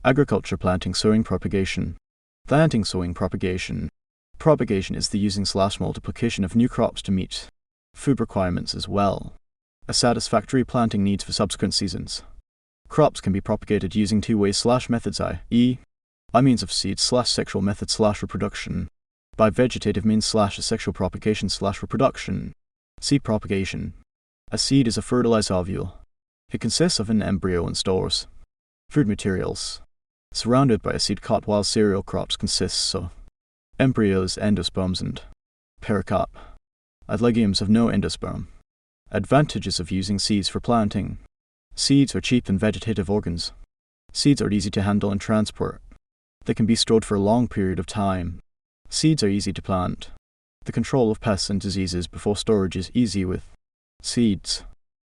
Agriculture, planting, sowing, propagation. Planting, sowing, propagation. Propagation is the using/multiplication of new crops to meet food requirements as well as satisfactory planting needs for subsequent seasons. Crops can be propagated using two ways/methods, i.e., by means of seed/sexual method/reproduction, by vegetative means/asexual propagation/reproduction. Seed propagation. A seed is a fertilized ovule. It consists of an embryo and stores food materials, surrounded by a seed coat, while cereal crops consist of embryos, endosperms, and pericarp. Legumes have no endosperm. Advantages of using seeds for planting. Seeds are cheap than vegetative organs. Seeds are easy to handle and transport. They can be stored for a long period of time. Seeds are easy to plant. The control of pests and diseases before storage is easy with seeds.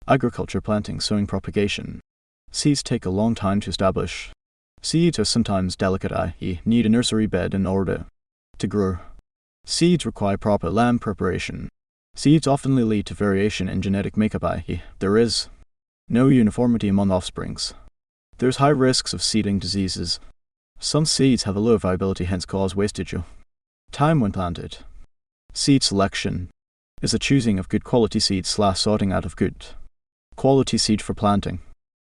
Agriculture, planting, sowing, propagation. Seeds take a long time to establish. Seeds are sometimes delicate, i.e., need a nursery bed in order to grow. Seeds require proper land preparation. Seeds often lead to variation in genetic makeup, i.e., there is no uniformity among offsprings. There's high risks of seedling diseases. Some seeds have a low viability, hence cause wastage of time when planted. Seed selection is the choosing of good quality seeds/sorting out of good quality seed for planting.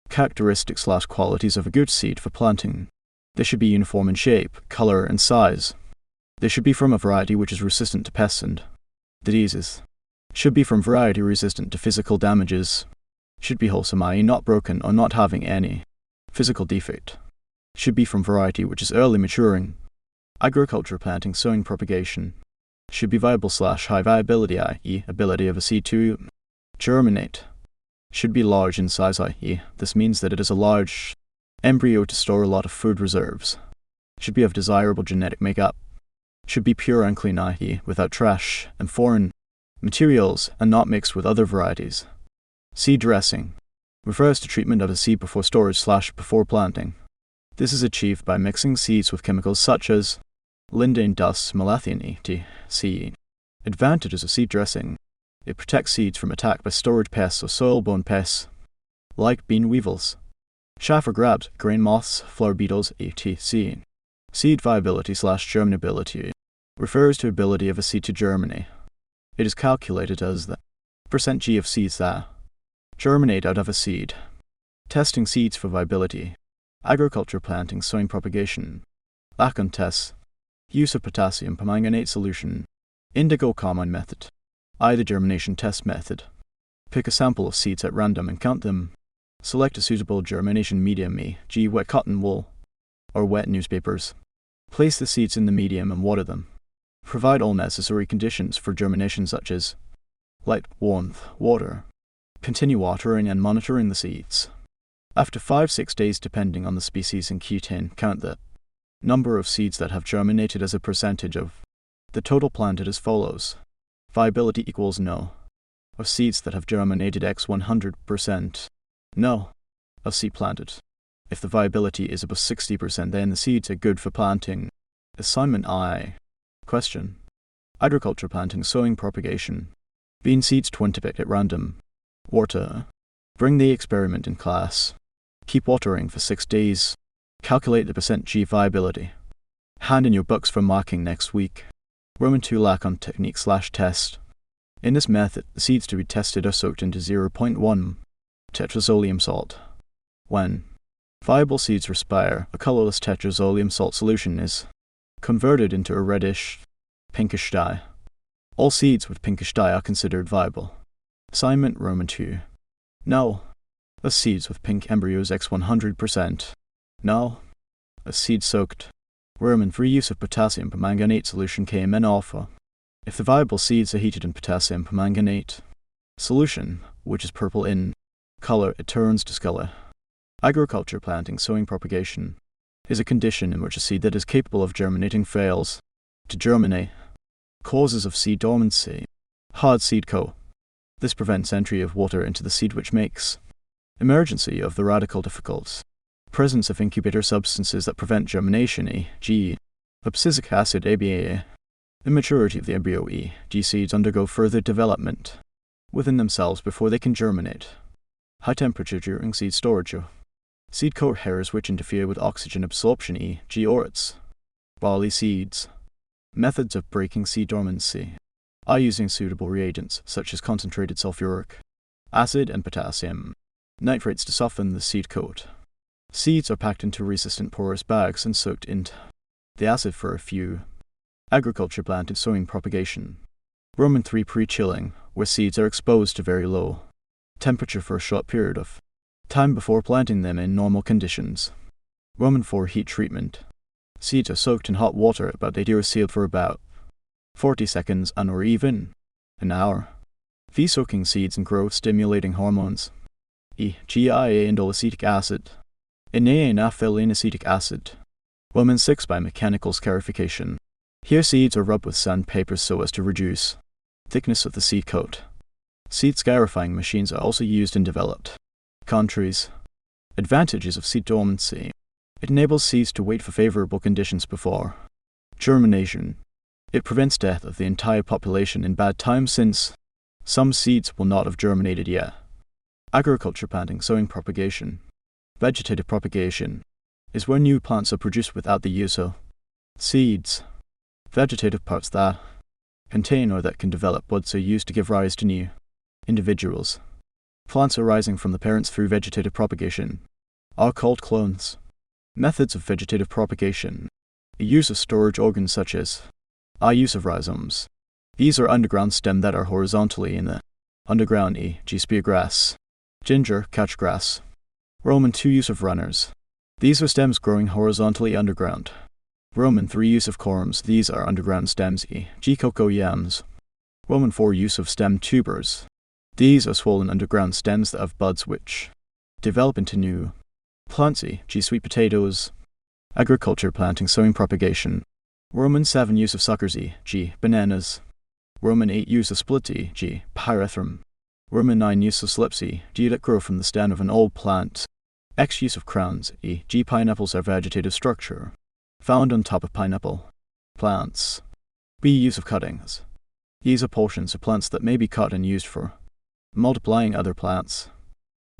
Characteristics/qualities of a good seed for planting. They should be uniform in shape, color, and size. They should be from a variety which is resistant to pests and diseases. Should be from variety resistant to physical damages. Should be wholesome, i.e., not broken or not having any physical defect. Should be from variety which is early maturing. Agriculture, planting, sowing, propagation. Should be viable/high viability, i.e., ability of a seed to germinate. Should be large in size, i.e., this means that it is a large embryo to store a lot of food reserves. Should be of desirable genetic makeup. Should be pure and clean, i.e., without trash and foreign materials and not mixed with other varieties. Seed dressing refers to treatment of a seed before storage/before planting. This is achieved by mixing seeds with chemicals such as lindane dust, malathion, etc. Advantages of seed dressing. It protects seeds from attack by storage pests or soil-borne pests, like bean weevils, chaff or grabs, grain moths, flower beetles, etc. Seed viability/germinability refers to ability of a seed to germinate. It is calculated as the % of seeds that germinate out of a seed. Testing seeds for viability. Agriculture, planting, sowing, propagation. Lacan tests. Use of potassium permanganate solution. Indigo carmine method. The germination test method. Pick a sample of seeds at random and count them. Select a suitable germination medium, e.g. wet cotton wool or wet newspapers. Place the seeds in the medium and water them. Provide all necessary conditions for germination such as light, warmth, water. Continue watering and monitoring the seeds. After 5-6 days, depending on the species and Q10, count the number of seeds that have germinated as a percentage of the total planted as follows. Viability equals no. Of seeds that have germinated x 100%. No. Of seed planted. If the viability is above 60%, then the seeds are good for planting. Assignment I. Question. Agriculture, planting, sowing, propagation. Bean seeds 20 picked at random. Water. Bring the experiment in class. Keep watering for 6 days. Calculate the %G viability. Hand in your books for marking next week. Roman 2 Lacan technique/test. In this method, the seeds to be tested are soaked into 0.1 tetrazolium salt. When viable seeds respire, a colorless tetrazolium salt solution is converted into a reddish, pinkish dye. All seeds with pinkish dye are considered viable. Assignment Roman 2. No. The seeds with pink embryos x 100%. No. A seed soaked. Roman 3 use of potassium permanganate solution KMN alpha. If the viable seeds are heated in potassium permanganate solution, which is purple in color, it turns discolor. Agriculture, planting, sowing, propagation is a condition in which a seed that is capable of germinating fails to germinate. Causes of seed dormancy. Hard seed coat. This prevents entry of water into the seed, which makes emergency of the radical difficult. Presence of incubator substances that prevent germination, e.g. abscisic acid, ABA. Immaturity of the embryo, e.g. seeds undergo further development within themselves before they can germinate. High temperature during seed storage. Seed coat hairs which interfere with oxygen absorption, e.g. orts. Barley seeds. Methods of breaking seed dormancy are using suitable reagents such as concentrated sulfuric acid and potassium nitrates to soften the seed coat. Seeds are packed into resistant porous bags and soaked into the acid for a few. Agriculture planted sowing propagation. Roman 3 pre-chilling, where seeds are exposed to very low temperature for a short period of time before planting them in normal conditions. Roman 4 heat treatment. Seeds are soaked in hot water but they are sealed for about 40 seconds and or even an hour. Soaking seeds in growth-stimulating hormones, e.g. IA and acetic acid, NA and acetic acid. Roman 6 by mechanical scarification. Here seeds are rubbed with sandpaper so as to reduce thickness of the seed coat. Seed scarifying machines are also used in developed countries. Advantages of seed dormancy. It enables seeds to wait for favorable conditions before germination. It prevents death of the entire population in bad times since some seeds will not have germinated yet. Agriculture planting sowing propagation. Vegetative propagation is where new plants are produced without the use of seeds. Vegetative parts that contain or that can develop buds are used to give rise to new individuals. Plants arising from the parents through vegetative propagation are called clones. Methods of vegetative propagation. The use of storage organs such as use of rhizomes. These are underground stem that are horizontally in the underground, e.g. speargrass, ginger, couchgrass. Roman 2 use of runners. These are stems growing horizontally underground. Roman 3 use of corms. These are underground stems, e.g. cocoa yams. Roman 4 use of stem tubers. These are swollen underground stems that have buds which develop into new plants, e.g. sweet potatoes. Agriculture planting sowing propagation. Roman 7 use of suckers, e.g. bananas. Roman 8 use of splits, e.g. pyrethrum. Roman 9 use of slips, e.g. that grow from the stem of an old plant. X use of crowns, e.g. pineapples are vegetative structure found on top of pineapple plants. B use of cuttings. These are portions of plants that may be cut and used for multiplying other plants.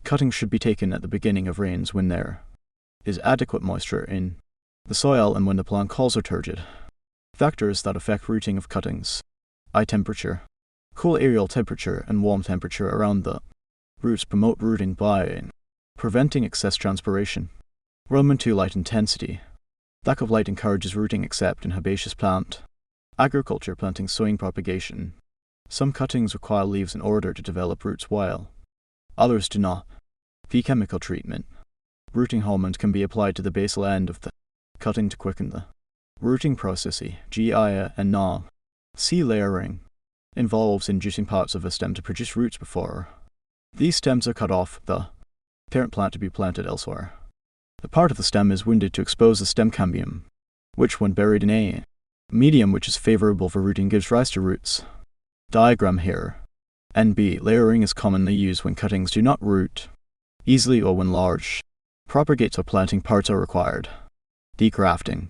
Cuttings should be taken at the beginning of rains when there is adequate moisture in the soil and when the plant calls are turgid. Factors that affect rooting of cuttings. Temperature. Cool aerial temperature and warm temperature around the roots promote rooting by preventing excess transpiration. Roman 2 light intensity. Lack of light encourages rooting except in herbaceous plant. Agriculture planting sowing propagation. Some cuttings require leaves in order to develop roots while others do not. Chemical treatment. Rooting hormones can be applied to the basal end of the cutting to quicken the rooting process, GIA and NA. C layering. Involves inducing parts of a stem to produce roots before these stems are cut off the parent plant to be planted elsewhere. The part of the stem is wounded to expose the stem cambium, which when buried in a medium which is favorable for rooting gives rise to roots. Diagram here. NB layering is commonly used when cuttings do not root easily or when large propagates or planting parts are required. Degrafting.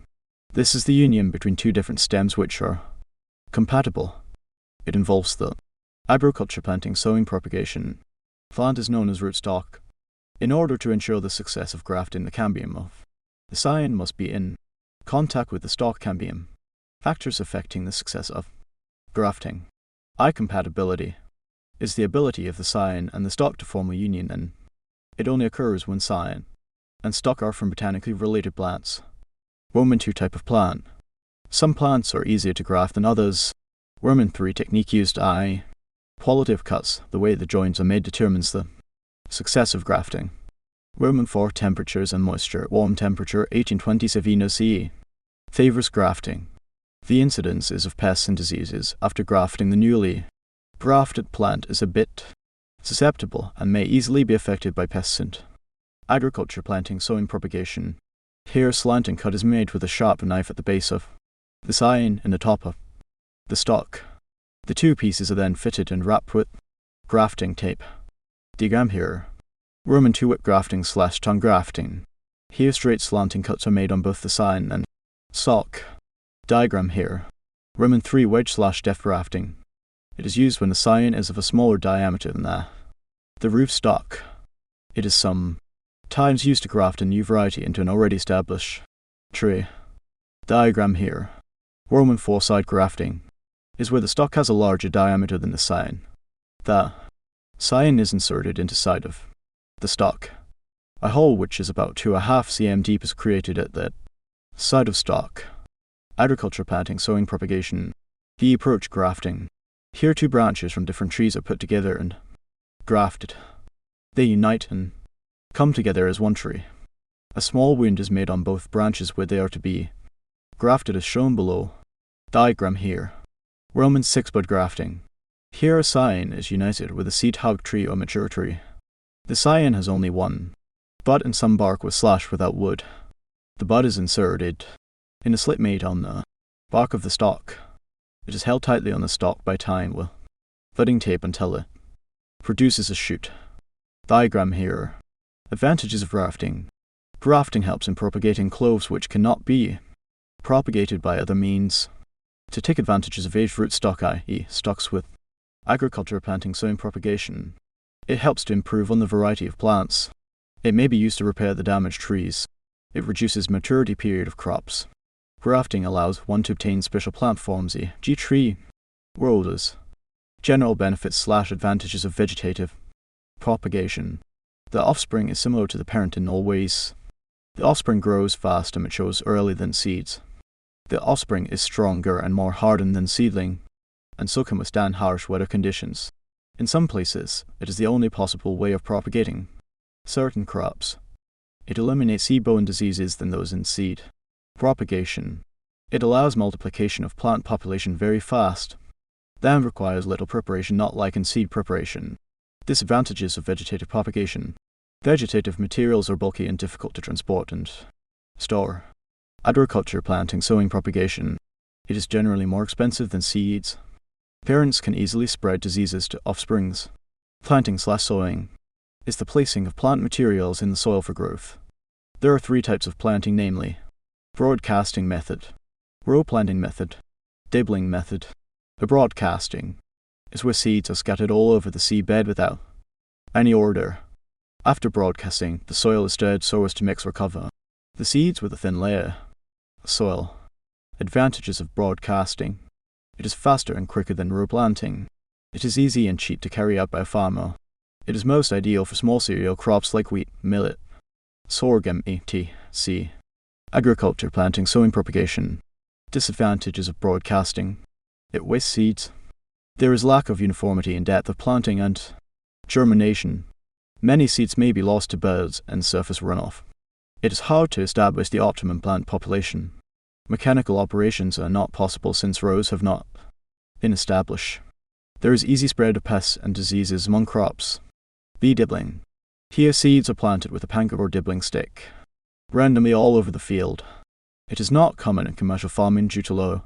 This is the union between two different stems which are compatible. It involves the agriculture planting sowing propagation. Plant is known as rootstock. In order to ensure the success of grafting, the cambium of the scion must be in contact with the stalk cambium. Factors affecting the success of grafting. Compatibility is the ability of the scion and the stalk to form a union, and it only occurs when scion and stalk are from botanically related plants. Roman 2 type of plant. Some plants are easier to graft than others. Roman 3 technique used quality of cuts. The way the joints are made determines the success of grafting. Roman 4 temperatures and moisture. Warm temperature 1820 Savino CE favors grafting. The incidences of pests and diseases after grafting. The newly grafted plant is a bit susceptible and may easily be affected by pests and agriculture planting sowing propagation. Here slanting cut is made with a sharp knife at the base of the scion and the top of the stalk. The two pieces are then fitted and wrapped with grafting tape. Diagram here. Roman 2 whip grafting / tongue grafting. Here straight slanting cuts are made on both the scion and stalk. Diagram here. Roman 3 wedge / deft grafting. It is used when the scion is of a smaller diameter than the root stalk. It is some Time is used to graft a new variety into an already established tree. Diagram here. Roman four-side grafting is where the stalk has a larger diameter than the scion. The scion is inserted into side of the stalk. A hole which is about 2.5 cm deep is created at that side of stalk. Agriculture planting, sowing, propagation. The approach grafting. Here two branches from different trees are put together and grafted. They unite and come together as one tree. A small wound is made on both branches where they are to be grafted as shown below. Diagram here. Roman six-bud grafting. Here a scion is united with a seed-hug tree or mature tree. The scion has only one bud and some bark was slashed without wood. The bud is inserted in a slit made on the bark of the stalk. It is held tightly on the stalk by tying with budding tape until it produces a shoot. Diagram here. Advantages of grafting. Grafting helps in propagating cloves which cannot be propagated by other means. To take advantages of aged rootstock, i.e. stocks with agriculture planting, sowing, propagation. It helps to improve on the variety of plants. It may be used to repair the damaged trees. It reduces maturity period of crops. Grafting allows one to obtain special plant forms, e.g. tree rollers. General benefits / advantages of vegetative propagation. The offspring is similar to the parent in all ways. The offspring grows fast and matures earlier than seeds. The offspring is stronger and more hardened than seedling, and so can withstand harsh weather conditions. In some places, it is the only possible way of propagating certain crops. It eliminates seed-borne diseases than those in seed. Propagation. It allows multiplication of plant population very fast. Then requires little preparation, not like in seed preparation. Disadvantages of vegetative propagation. Vegetative materials are bulky and difficult to transport and store. Agriculture planting, sowing, propagation. It is generally more expensive than seeds. Parents can easily spread diseases to offsprings. Planting / sowing is the placing of plant materials in the soil for growth. There are 3 types of planting, namely broadcasting method, row planting method, dibbling method. A broadcasting is where seeds are scattered all over the seedbed without any order. After broadcasting, the soil is stirred so as to mix or cover the seeds with a thin layer of soil. Advantages of broadcasting. It is faster and quicker than row planting. It is easy and cheap to carry out by a farmer. It is most ideal for small cereal crops like wheat, millet, sorghum, etc. Agriculture planting, sowing, propagation. Disadvantages of broadcasting. It wastes seeds. There is lack of uniformity in depth of planting and germination. Many seeds may be lost to birds and surface runoff. It is hard to establish the optimum plant population. Mechanical operations are not possible since rows have not been established. There is easy spread of pests and diseases among crops. Bee dibbling. Here seeds are planted with a panker or dibbling stick, randomly all over the field. It is not common in commercial farming due to low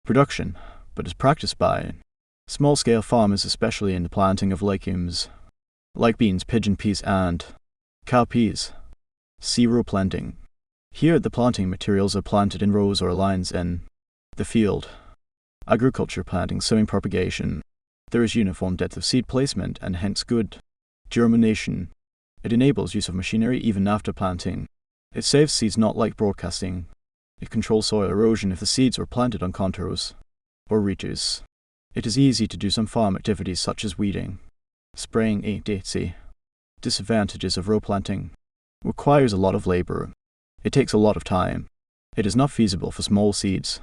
production, but is practiced by small-scale farmers, especially in the planting of legumes like beans, pigeon peas, and cowpeas. Row planting. Here the planting materials are planted in rows or lines in the field. Agriculture planting, sowing, propagation. There is uniform depth of seed placement and hence good germination. It enables use of machinery even after planting. It saves seeds, not like broadcasting. It controls soil erosion if the seeds were planted on contours or ridges. It is easy to do some farm activities such as weeding, spraying, etc. Disadvantages of row planting. Requires a lot of labor. It takes a lot of time. It is not feasible for small seeds.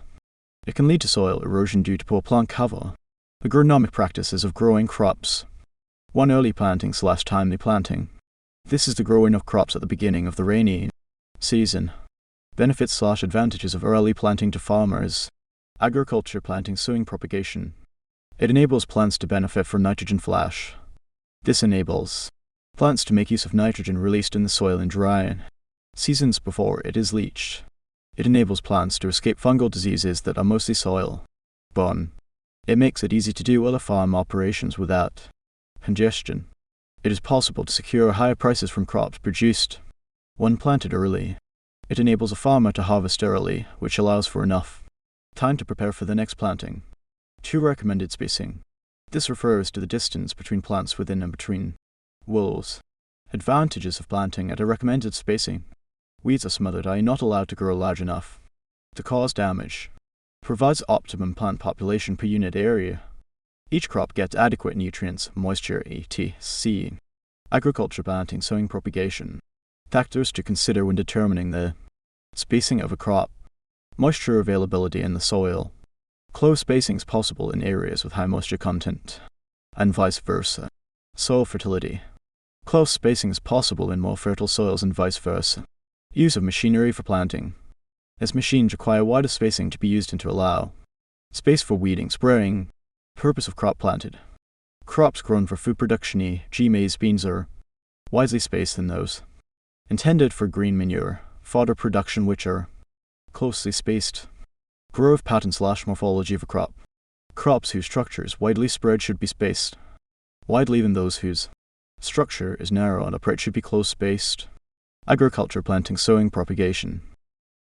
It can lead to soil erosion due to poor plant cover. Agronomic practices of growing crops. 1. Early planting / timely planting. This is the growing of crops at the beginning of the rainy season. Benefits / advantages of early planting to farmers. Agriculture planting, sowing, propagation. It enables plants to benefit from nitrogen flash. This enables plants to make use of nitrogen released in the soil in dry seasons before it is leached. It enables plants to escape fungal diseases that are mostly soil-borne. It makes it easy to do other farm operations without congestion. It is possible to secure higher prices from crops produced when planted early. It enables a farmer to harvest early, which allows for enough time to prepare for the next planting. 2. Recommended spacing. This refers to the distance between plants within and between rows. Advantages of planting at a recommended spacing. Weeds are smothered, i.e. not allowed to grow large enough to cause damage. Provides optimum plant population per unit area. Each crop gets adequate nutrients, moisture, etc. Agriculture planting, sowing, propagation. Factors to consider when determining the spacing of a crop. Moisture availability in the soil. Close spacing is possible in areas with high moisture content, and vice versa. Soil fertility. Close spacing is possible in more fertile soils and vice versa. Use of machinery for planting. As machines require wider spacing to be used and to allow space for weeding, spraying. Purpose of crop planted. Crops grown for food production, e.g. maize, beans are wisely spaced than those intended for green manure, fodder production, which are closely spaced. Growth pattern / morphology of a crop. Crops whose structure is widely spread should be spaced widely, even those whose structure is narrow and upright should be close spaced. Agriculture planting, sowing, propagation.